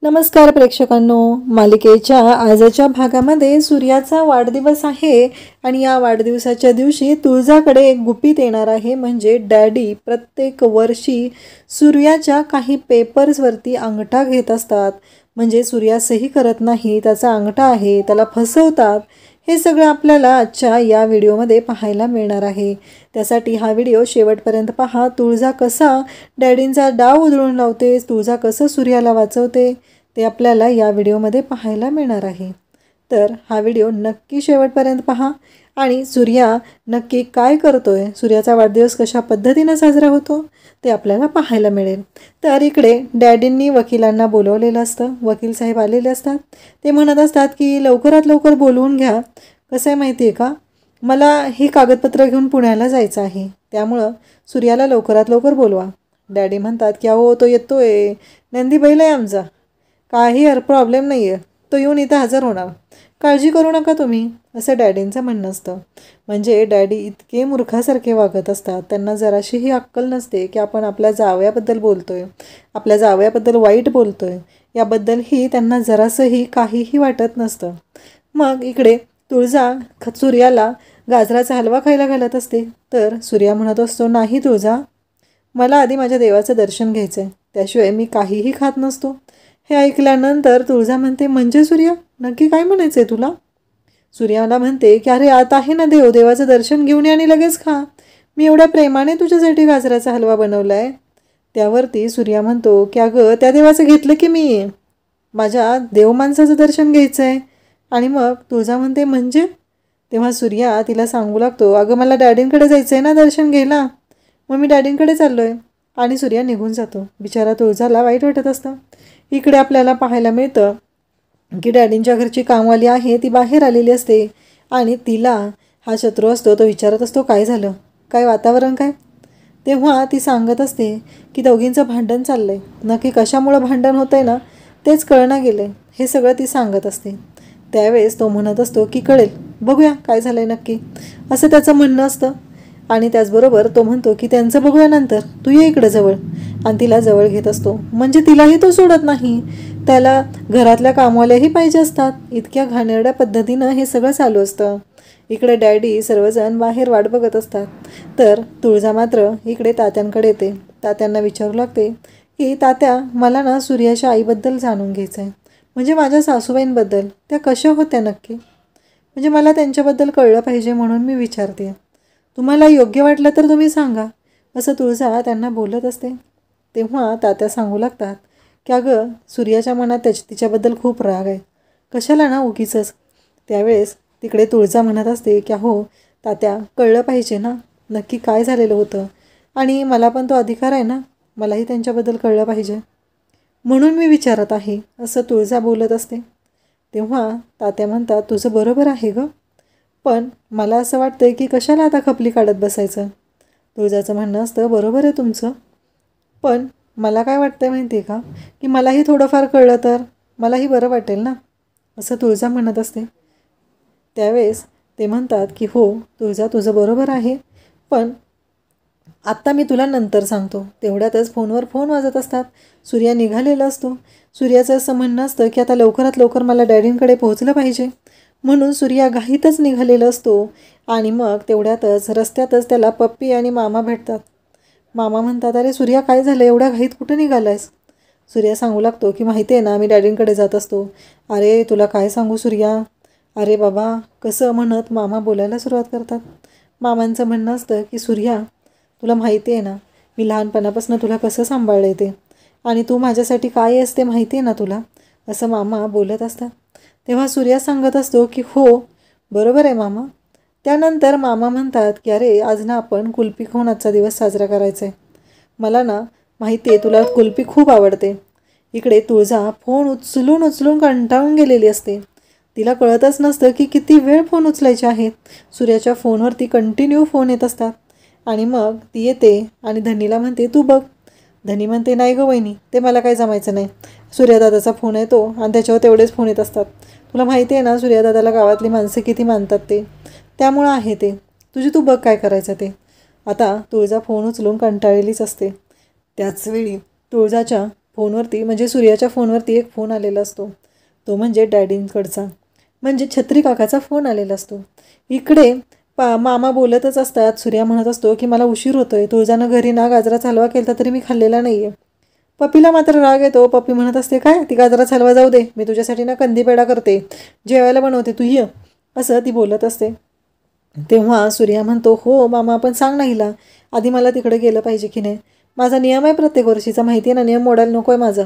नमस्कार प्रेक्षकांनो, मालिकेच्या आजच्या भागामध्ये सूर्याचा वाढदिवस आहे आणि या वाढदिवसाच्या दिवशी तुळजाकडे एक गुपित येणार आहे. म्हणजे डॅडी प्रत्येक वर्षी सूर्याच्या काही पेपर्सवरती अंगठा घेत असतात. म्हणजे सूर्या सही करत नाही, त्याचा अंगठा आहे, त्याला फसवतात. हे सगळं आपल्याला आजच्या या व्हिडिओमध्ये पाहायला मिळणार आहे. त्यासाठी हा व्हिडिओ शेवटपर्यंत पहा. तुळजा कसा डॅडींचा डाव उधळून लावते, तुळजा कसं सूर्याला वाचवते ते आपल्याला या व्हिडिओमध्ये पाहायला मिळणार आहे. तर हा व्हिडिओ नक्की शेवटपर्यंत पहा आणि सूर्या नक्की काय करतोय, सूर्याचा वाढदिवस कशा पद्धतीने साजरा होतो ते आपल्याला पाहायला मिळेल. तर इकडे डॅडींनी वकिलांना बोलवलेलं असतं. वकील साहेब आलेले असतात. ते म्हणत असतात की लवकरात लवकर बोलवून घ्या. कसं आहे माहिती आहे का, मला ही कागदपत्र घेऊन पुण्याला जायचं आहे, त्यामुळं सूर्याला लवकरात लवकर बोलवा. डॅडी म्हणतात की अहो तो येतोय, नंदी बैल आहे आमचा, काही प्रॉब्लेम नाही आहे, तो येऊन इथं हजर होणार, काळजी करू नका तुम्ही, असं डॅडींचं म्हणणं असतं. म्हणजे डॅडी इतके मूर्खासारखे वागत असतात. त्यांना जराशीही अक्कल नसते की आपण आपल्या जावयाबद्दल बोलतोय, आपल्या जावयाबद्दल वाईट बोलतोय, याबद्दलही त्यांना जरासंही काहीही वाटत नसतं. मग इकडे तुळजा सूर्याला गाजराचा हलवा खायला घालत असते. तर सूर्या म्हणत असतो, नाही तुळजा, मला आधी माझ्या देवाचं दर्शन घ्यायचं आहे, त्याशिवाय मी काहीही खात नसतो. हे ऐकल्यानंतर तुळजा म्हणते, म्हणजे सूर्या नक्की काय म्हणायचं आहे तुला? सूर्याला म्हणते की अरे आता आहे ना देव, देवाचं दर्शन घेऊन ये आणि लगेच खा, मी एवढ्या प्रेमाने तुझ्यासाठी गाजराचा हलवा बनवला आहे. त्यावरती सूर्या म्हणतो की अगं त्या देवाचं घेतलं की मी, माझ्या देव माणसाचं दर्शन घ्यायचं आहे. आणि मग तुळजा म्हणते म्हणजे? तेव्हा सूर्या तिला सांगू लागतो, अगं मला डॅडींकडे जायचं आहे ना दर्शन घ्यायला, मग मी डॅडींकडे चाललो आहे. आणि सूर्या निघून जातो. बिचारा तुळजाला वाईट वाटत असतं. इकडे आपल्याला पाहायला मिळतं की डॅडींच्या घरची कामवाली आहे, ती बाहेर आलेली असते आणि तिला हा शत्रू असतो तो विचारत असतो, काय झालं, काय वातावरण काय? तेव्हा ती सांगत असते की दोघींचं भांडण चाललं आहे, नक्की कशामुळं भांडण होतं आहे ना तेच कळणं गेलं आहे, हे सगळं ती सांगत असते. त्यावेळेस तो म्हणत असतो की कळेल, बघूया काय झालं आहे नक्की, असं त्याचं म्हणणं असतं. आणि त्याचबरोबर तो म्हणतो की त्यांचं बघूया नंतर, तू ये इकडं जवळ. आणि तिला जवळ घेत असतो. म्हणजे तिलाही तो सोडत नाही, त्याला घरातल्या कामवाल्याही पाहिजे असतात. इतक्या घाणेरड्या पद्धतीनं हे सगळं चालू असतं. इकडे डॅडी सर्वजण बाहेर वाट बघत असतात. तर तुळजा मात्र इकडे तात्यांकडे येते. तात्यांना विचारू लागते की तात्या, मला ना सूर्याच्या आईबद्दल जाणून घ्यायचं आहे, म्हणजे माझ्या सासूबाईंबद्दल, त्या कशा होत्या नक्की, म्हणजे मला त्यांच्याबद्दल कळलं पाहिजे म्हणून मी विचारते, तुम्हाला योग्य वाटलं तर तुम्ही सांगा, असं तुळजा त्यांना बोलत असते. तेव्हा तात्या सांगू लागतात की अगं सूर्याच्या मनात तिच्याबद्दल खूप राग आहे, कशाला ना उगीचंच. त्यावेळेस तिकडे तुळजा म्हणत असते की अहो तात्या, कळलं पाहिजे ना नक्की काय झालेलं होतं, आणि मला पण तो अधिकार आहे ना, मलाही त्यांच्याबद्दल कळलं पाहिजे, म्हणून मी विचारत आहे, असं तुळजा बोलत असते. तेव्हा तात्या म्हणतात, तुझं बरोबर आहे गं, पण मला असं वाटतं की कशाला आता खपली काढत बसायचं. तुळजाचं म्हणणं असतं, बरोबर आहे तुमचं, पण मला काय वाटतं माहिती आहे का, की मलाही थोडंफार कळलं तर मलाही बरं वाटेल ना, असं तुळजा म्हणत असते. त्यावेळेस ते म्हणतात की हो तुळजा, तुझं बरोबर आहे, पण आत्ता मी तुला नंतर सांगतो. तेवढ्यातच फोनवर फोन वाजत असतात. सूर्या निघालेला असतो. सूर्याचं असं म्हणणं असतं की आता लवकरात लवकर मला डॅडींकडे पोहोचलं पाहिजे, म्हणून सूर्या घाईतच निघालेला असतो. आणि मग तेवढ्यातच रस्त्यातच त्याला पप्पी आणि मामा भेटतात. मामा म्हणतात, अरे सूर्या काय झालं, एवढ्या घाईत कुठं निघालायस? सूर्या सांगू लागतो की माहिती आहे ना, मी डॅडींकडे जात असतो. अरे तुला काय सांगू सूर्या, अरे बाबा कसं, म्हणत मामा बोलायला सुरुवात करतात. मामांचं म्हणणं असतं की सूर्या, तुला माहिती आहे ना, मी लहानपणापासून तुला कसं सांभाळलं आहे ते, आणि तू माझ्यासाठी काय असते माहिती आहे ना तुला, असं मामा बोलत असतात. तेव्हा सूर्या सांगत असतो की हो बरोबर आहे मामा. त्यानंतर मामा म्हणतात की अरे आज ना आपण कुल्फी खाऊन आजचा दिवस साजरा करायचा आहे, मला ना माहिती आहे तुला कुल्फी खूप आवडते. इकडे तुळजा फोन उचलून उचलून कंटाळून गेलेली असते. तिला कळतच नसतं की किती वेळ फोन उचलायचे आहेत. सूर्याच्या फोनवरती कंटिन्यू फोन येत असतात. आणि मग ती येते आणि धनीला म्हणते, तू बघ. धनी म्हणते, नाही गं वहिनी, ते मला काही जमायचं नाही, सूर्यादादाचा फोन येतो आणि त्याच्यावर तेवढेच फोन येत असतात, तुला माहिती आहे ना सूर्यादादाला गावातली माणसं किती मानतात ते, त्यामुळं आहे ते, तू बघ काय करायचं ते. आता तुळजा फोन उचलून कंटाळलेलीच असते. त्याचवेळी तुळजाच्या फोनवरती म्हणजे सूर्याच्या फोनवरती एक फोन आलेला असतो, तो म्हणजे डॅडींकडचा, म्हणजे छत्री काकाचा फोन आलेला असतो. इकडे मामा बोलतच असतात. सूर्या म्हणत असतो की मला उशीर होतोय, तुळजानं घरी ना गाजराचा हलवा केला तरी मी खाल्लेला नाही आहे. पप्पीला मात्र राग येतो. पप्पी म्हणत असते काय ती गाजराचा हलवा जाऊ दे, मी तुझ्यासाठी ना कंदी पेढा करते, जेवायला बनवते, तू ये, असं ती बोलत असते. तेव्हा सूर्या म्हणतो हो मामा पण सांग ना हिला आधी मला तिकडे गेलं पाहिजे की नाही, माझा नियम आहे प्रत्येक वर्षीचा, माहिती आहे ना, नियम मोडायला नको आहे माझा,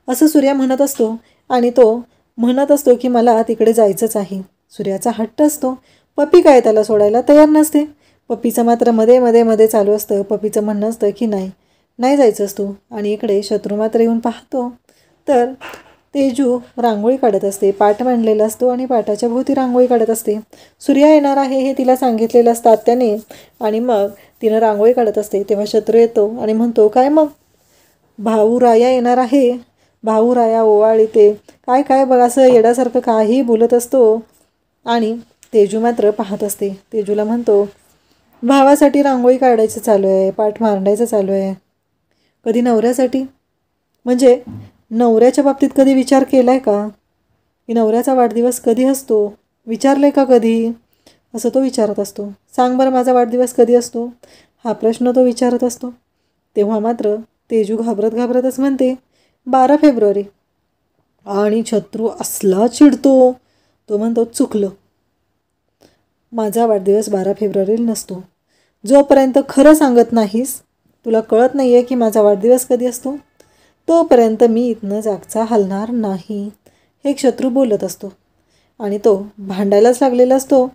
असं सूर्या म्हणत असतो. आणि तो म्हणत असतो की मला तिकडे जायचंच आहे. सूर्याचा हट्ट असतो. पप्पी काय त्याला सोडायला तयार नसते. पप्पीचं मात्र मध्ये मध्ये मध्ये चालू असतं. पप्पीचं म्हणणं असतं की नाही नाही जायचंच तू. आणि इकडे शत्रू मात्र येऊन पाहतो तर तेजू रांगोळी काढत असते. पाट मांडलेला असतो आणि पाटाच्या भोवती रांगोळी काढत असते. सूर्या येणार आहे हे तिला सांगितलेलं असतं त्याने, आणि मग तिनं रांगोळी काढत असते. तेव्हा शत्रू येतो आणि म्हणतो काय मग भाऊ राया येणार आहे, भाऊ राया ओवाळी ते काय काय बघ, असं येण्यासारखं काही बोलत असतो. आणि तेजू मात्र पाहत असते. तेजूला म्हणतो भावासाठी रांगोळी काढायचं चालू आहे, पाठ मांडायचं चालू आहे, कधी नवऱ्यासाठी, म्हणजे नवऱ्याच्या बाबतीत कधी विचार केला आहे का, की नवऱ्याचा वाढदिवस कधी असतो, विचारलं आहे का कधी, असं तो विचारत असतो. सांग बरं माझा वाढदिवस कधी असतो, हा प्रश्न तो विचारत असतो. तेव्हा मात्र तेजू घाबरत घाबरतच म्हणते 12 फेब्रुवारी. आणि शत्रू असला चिडतो, तो म्हणतो चुकलं, माझा वाढदिवस 12 फेब्रुवारीला नसतो. जोपर्यंत खरं सांगत नाहीस, तुला कळत नाही आहे की माझा वाढदिवस कधी असतो, तोपर्यंत मी इथनं जागचा हलणार नाही, हे शत्रू बोलत असतो. आणि तो भांडायलाच लागलेला असतो.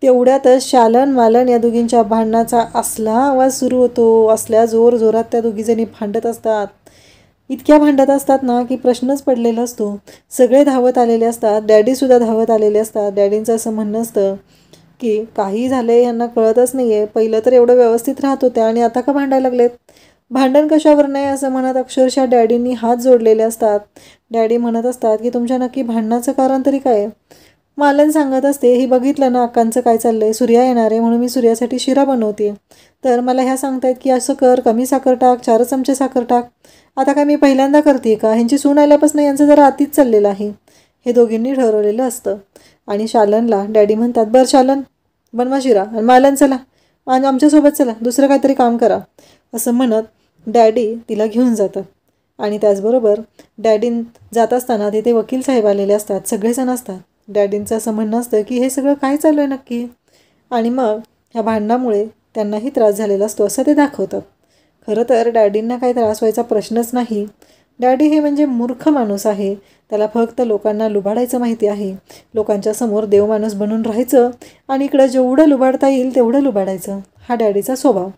तेवढ्यातच शालन मालन या दोघींच्या भांडणाचा असला आवाज सुरू होतो. असल्या जोर जोरात त्या दोघीजणी भांडत असतात. इतक्या भांडत असतात ना की प्रश्नच पडलेला असतो. सगळे धावत आलेले असतात. डॅडीसुद्धा धावत आलेले असतात. डॅडींचं असं म्हणणं असतं की काही झालं आहे यांना कळतच नाही आहे, पहिलं तर एवढं व्यवस्थित राहत होत्या आणि आता का भांडायला लागलेत, भांडण कशावर नाही असं म्हणत अक्षरशः डॅडींनी हात जोडलेले असतात. डॅडी म्हणत असतात की तुमच्या नक्की भांडणाचं कारण तरी काय. मालन सांगत असते ही बघितलं ना अक्कांचं काय चाललंय, सूर्या येणार आहे म्हणून मी सूर्यासाठी शिरा बनवते, तर मला ह्या सांगतायत की असं कर, कमी साखर टाक, 4 चमचे साखर टाक. आता काय मी पहिल्यांदा करते का, ह्यांची सून आल्यापासून यांचं जरा अतीच चाललेलं आहे, हे दोघींनी ठरवलेलं असतं. आणि शालनला डॅडी म्हणतात बरं शालन बनवा शिरा, आणि मालन चला आमच्यासोबत चला, दुसरं काहीतरी काम करा, असं म्हणत डॅडी तिला घेऊन जातात. आणि त्याचबरोबर डॅडीन जात असताना तिथे वकील साहेब आलेले असतात, सगळेजण असतात. डॅडींचं असं म्हणणं असतं की हे सगळं काय चालू आहे नक्की, आणि मग ह्या भांडणामुळे त्यांनाही त्रास झालेला असतो असं ते दाखवतात. खरं तर डॅडींना काही त्रास व्हायचा प्रश्नच नाही. डॅडी हे म्हणजे मूर्ख माणूस आहे, त्याला फक्त लोकांना लुबाडायचं माहिती आहे, लोकांच्या समोर देवमाणूस बनून राहायचं आणि इकडं जेवढं लुबाडता येईल तेवढं लुबाडायचं, हा डॅडीचा स्वभाव.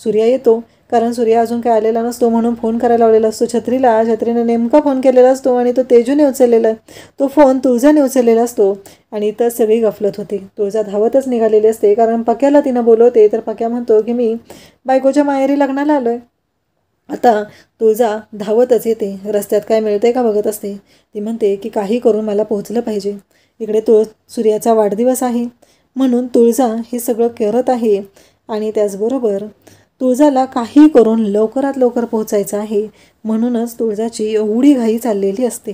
सूर्या येतो, कारण सूर्या अजून काय आलेला नसतो म्हणून फोन करायला लावलेला असतो छत्रीला. छत्रीनं नेमका फोन केलेला असतो आणि तो तेजूने उचललेला, तो फोन तुळजाने उचललेला असतो. आणि इथं सगळी गफलत होती. तुळजा धावतच निघालेली असते, कारण पक्याला तिनं बोलवते, तर पक्या म्हणतो की मी बायकोच्या माहेरी लग्नाला आलो आहे. आता तुळजा धावतच येते, रस्त्यात काय मिळते का बघत असते. ती म्हणते की काही करून मला पोहोचलं पाहिजे. इकडे सूर्याचा वाढदिवस आहे म्हणून तुळजा हे सगळं करत आहे. आणि त्याचबरोबर तुळजाला काही करून लवकरात लवकर पोहोचायचं आहे, म्हणूनच तुळजाची एवढी घाई चाललेली असते.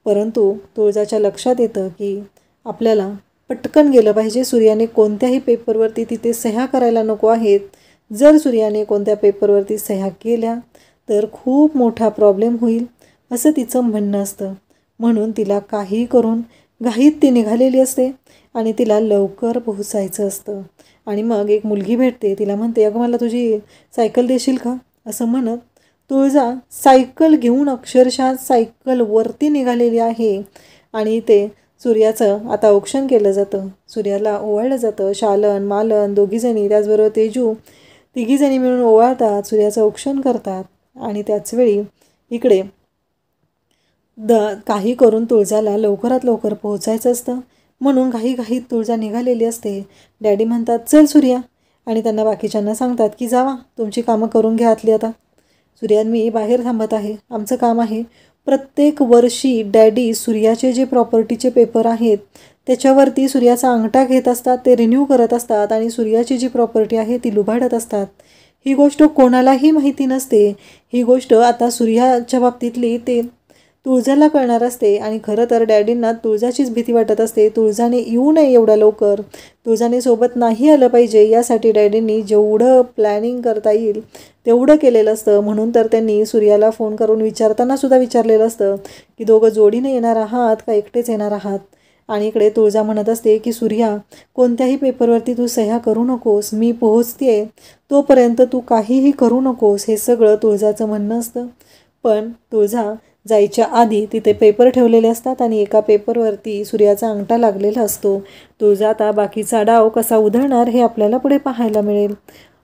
परंतु तुळजाच्या लक्षात येतं की आपल्याला पटकन गेलं पाहिजे. सूर्याने कोणत्याही पेपरवरती तिथे सह्या करायला नको आहेत. जर सूर्याने कोणत्या पेपरवरती सह्या केल्या तर खूप मोठा प्रॉब्लेम होईल, असं तिचं म्हणणं असतं. म्हणून तिला काही करून घाईत ती निघालेली असते आणि तिला लवकर पोहोचायचं असतं. आणि मग एक मुलगी भेटते, तिला म्हणते अगं मला तुझी सायकल देशील का, असं म्हणत तुळजा सायकल घेऊन अक्षरशः सायकलवरती निघालेली आहे. आणि ते सूर्याचं आता औक्षण केलं जातं, सूर्याला ओवाळलं जातं. शालन मालन दोघीजणी त्याचबरोबर तेजू तिघीजणी मिळून ओवाळतात, सूर्याचं औक्षण करतात. आणि त्याचवेळी इकडे काही करून तुळजाला लवकरात लवकर पोहोचायचं असतं, म्हणून घाईत तुळजा निघालेली असते. डॅडी म्हणतात चल सूर्या, आणि त्यांना बाकीच्यांना सांगतात की जावा तुमची कामं करून घ्या आतली. आता सूर्या मी बाहेर थांबत आहे, आमचं काम आहे. प्रत्येक वर्षी डॅडी सूर्याचे जे प्रॉपर्टीचे पेपर आहेत त्याच्यावरती सूर्याचा अंगठा घेत असतात, ते रिन्यू करत असतात आणि सूर्याची जी प्रॉपर्टी आहे ती लुबाडत असतात. ही गोष्ट कोणालाही माहिती नसते. ही गोष्ट आता सूर्याच्या बाबतीतली ते तुळजाला कळणार असते आणि खरं तर डॅडींना तुळजाचीच भीती वाटत असते. तुळजाने येऊ नये एवढ्या लवकर, तुळजाने सोबत नाही आलं पाहिजे, यासाठी डॅडींनी जेवढं प्लॅनिंग करता येईल तेवढं केलेलं असतं. म्हणून तर त्यांनी सूर्याला फोन करून विचारताना सुद्धा विचारलेलं असतं की दोघं जोडीने येणार आहात का एकटेच येणार आहात. आणि इकडे तुळजा म्हणत असते की सूर्या, कोणत्याही पेपरवरती तू सह्या करू नकोस, मी पोहोचते तोपर्यंत तू काहीही करू नकोस, हे सगळं तुळजाचं म्हणणं असतं. पण तुळजा जायच्या आधी तिथे पेपर ठेवलेले असतात आणि एका पेपरवरती सूर्याचा अंगठा लागलेला असतो. तुळजा आता बाकीचा डाव कसा उधळणार हे आपल्याला पुढे पाहायला मिळेल.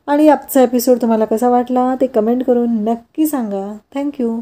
आणि आजचा एपिसोड तुम्हाला कसा वाटला ते कमेंट करून नक्की सांगा. थँक्यू.